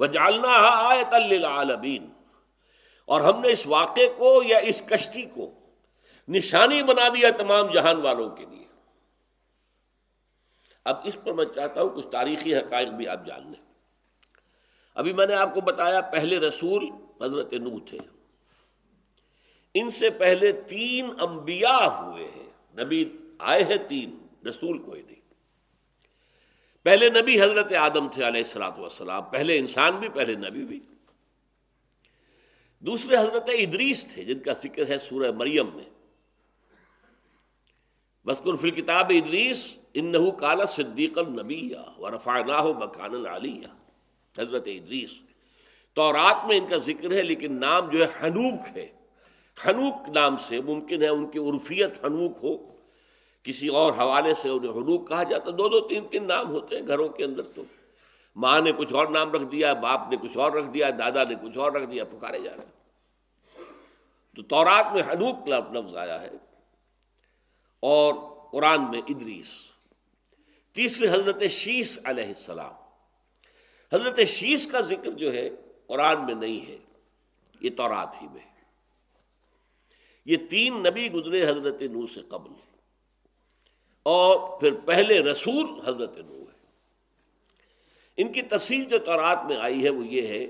وَجَعَلْنَاهَا آیَةً لِلْعَالَمِينَ، اور ہم نے اس واقعے کو یا اس کشتی کو نشانی بنا دیا تمام جہان والوں کے لیے۔ اب اس پر میں چاہتا ہوں کچھ تاریخی حقائق بھی آپ جان لیں۔ ابھی میں نے آپ کو بتایا پہلے رسول حضرت نوح تھے، ان سے پہلے 3 انبیاء ہوئے ہیں، نبی آئے ہیں 3، رسول کوئی نہیں۔ پہلے نبی حضرت آدم تھے علیہ الصلوۃ والسلام، پہلے انسان بھی، پہلے نبی بھی۔ دوسرے حضرت ادریس تھے جن کا ذکر ہے سورہ مریم میں، وَاذْكُرْ فِي الْكِتَابِ ادریس انہ کان صدیقا نبیا ورفعناہ مکانا علیہ۔ حضرت ادریس تورات میں ان کا ذکر ہے، لیکن نام جو ہے حنوک ہے۔ حنوک نام سے ممکن ہے ان کی عرفیت حنوک ہو، کسی اور حوالے سے انہیں حنوک کہا جاتا۔ 2 3 نام ہوتے ہیں گھروں کے اندر، تو ماں نے کچھ اور نام رکھ دیا، باپ نے کچھ اور رکھ دیا، دادا نے کچھ اور رکھ دیا، پکارے جا رہے ہیں۔ تو تورات میں حنوک لفظ آیا ہے، اور قرآن میں ادریس۔ تیسرے حضرت شیس علیہ السلام۔ حضرت شیس کا ذکر جو ہے قرآن میں نہیں ہے، یہ تورات ہی میں۔ یہ 3 نبی گزرے حضرت نوح سے قبل، اور پھر پہلے رسول حضرت نوح ہے۔ ان کی تفصیل جو تورات میں آئی ہے وہ یہ ہے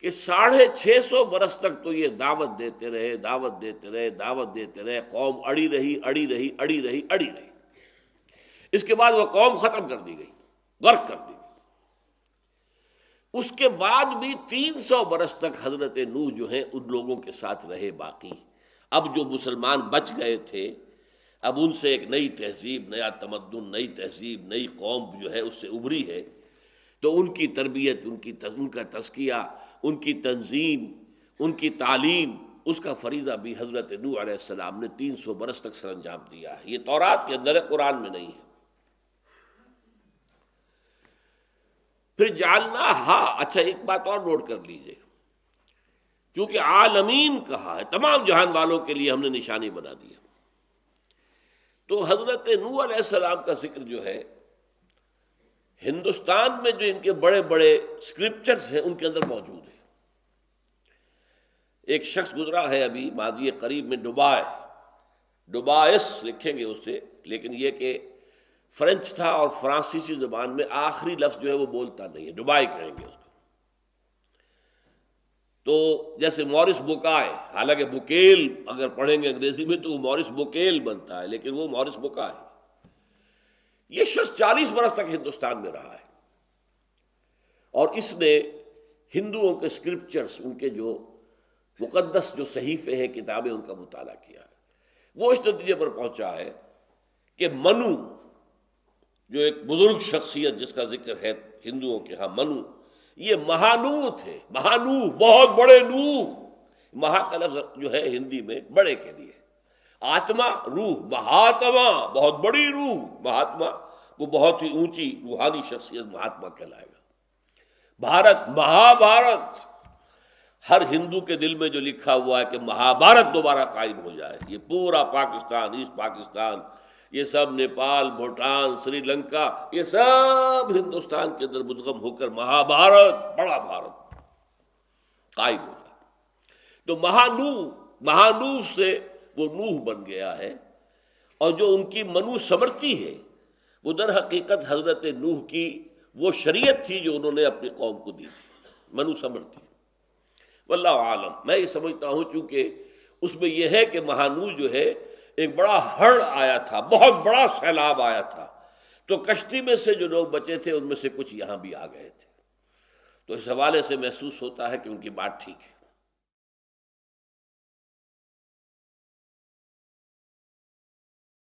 کہ 650 برس تک تو یہ دعوت دیتے رہے، دعوت دیتے رہے، دعوت دیتے رہے، قوم اڑی رہی، اڑی رہی، اڑی رہی، اڑی رہی۔ اس کے بعد وہ قوم ختم کر دی گئی، غرق کر دی گئی۔ اس کے بعد بھی 300 برس تک حضرت نوح جو ہیں ان لوگوں کے ساتھ رہے باقی۔ اب جو مسلمان بچ گئے تھے، اب ان سے ایک نئی تہذیب، نیا تمدن، نئی تہذیب، نئی قوم جو ہے اس سے ابھری ہے، تو ان کی تربیت، ان کا تزکیہ، ان کی تنظیم، ان کی تعلیم، اس کا فریضہ بھی حضرت نوح علیہ السلام نے 300 برس تک سر انجام دیا ہے۔ یہ تورات کے اندر ہے، قرآن میں نہیں ہے۔ پھر جعلنا، ہاں اچھا ایک بات اور نوٹ کر لیجئے، کیونکہ عالمین کہا ہے، تمام جہان والوں کے لیے ہم نے نشانی بنا دیا، تو حضرت نوح علیہ السلام کا ذکر جو ہے ہندوستان میں جو ان کے بڑے بڑے اسکرپچرز ہیں ان کے اندر موجود ہے۔ ایک شخص گزرا ہے ابھی ماضی قریب میں، ڈوبائس لکھیں گے اسے، لیکن یہ کہ فرینچ تھا اور فرانسیسی زبان میں آخری لفظ جو ہے وہ بولتا نہیں ہے، ڈوبائی کہیں گے اس کو۔ تو جیسے مورس بوکائے، حالانکہ بوکیل اگر پڑھیں گے انگریزی میں تو وہ مورس بوکیل بنتا ہے، لیکن وہ مورس بوکا ہے۔ یہ شخص 40 برس تک ہندوستان میں رہا ہے، اور اس نے ہندوؤں کے اسکرپچرز، ان کے جو مقدس جو صحیفے ہیں، کتابیں، ان کا مطالعہ کیا ہے۔ وہ اس نتیجے پر پہنچا ہے کہ منو، جو ایک بزرگ شخصیت جس کا ذکر ہے ہندوؤں کے ہاں، منو، یہ مہانو تھے۔ مہانو، بہت بڑے نو، مہا کا لفظ جو ہے ہندی میں بڑے کے لیے، آتما روح، مہاتما بہت بڑی روح، مہاتما وہ بہت ہی اونچی روحانی شخصیت مہاتما کہلائے گا۔ بھارت، مہا بھارت، ہر ہندو کے دل میں جو لکھا ہوا ہے کہ مہابھارت دوبارہ قائم ہو جائے، یہ پورا پاکستان، ایسٹ پاکستان، یہ سب نیپال، بھوٹان، سری لنکا، یہ سب ہندوستان کے اندر مدغم ہو کر مہابھارت، بڑا بھارت قائم ہو جائے۔ تو مہانو سے وہ نوح بن گیا ہے، اور جو ان کی منو سمرتی ہے وہ در حقیقت حضرت نوح کی وہ شریعت تھی جو انہوں نے اپنی قوم کو دی تھی، منو سمرتی۔ واللہ عالم، میں یہ سمجھتا ہوں چونکہ اس میں یہ ہے کہ مہانو جو ہے ایک بڑا ہڑ آیا تھا، بہت بڑا سیلاب آیا تھا، تو کشتی میں سے جو لوگ بچے تھے ان میں سے کچھ یہاں بھی آ گئے تھے، تو اس حوالے سے محسوس ہوتا ہے کہ ان کی بات ٹھیک ہے۔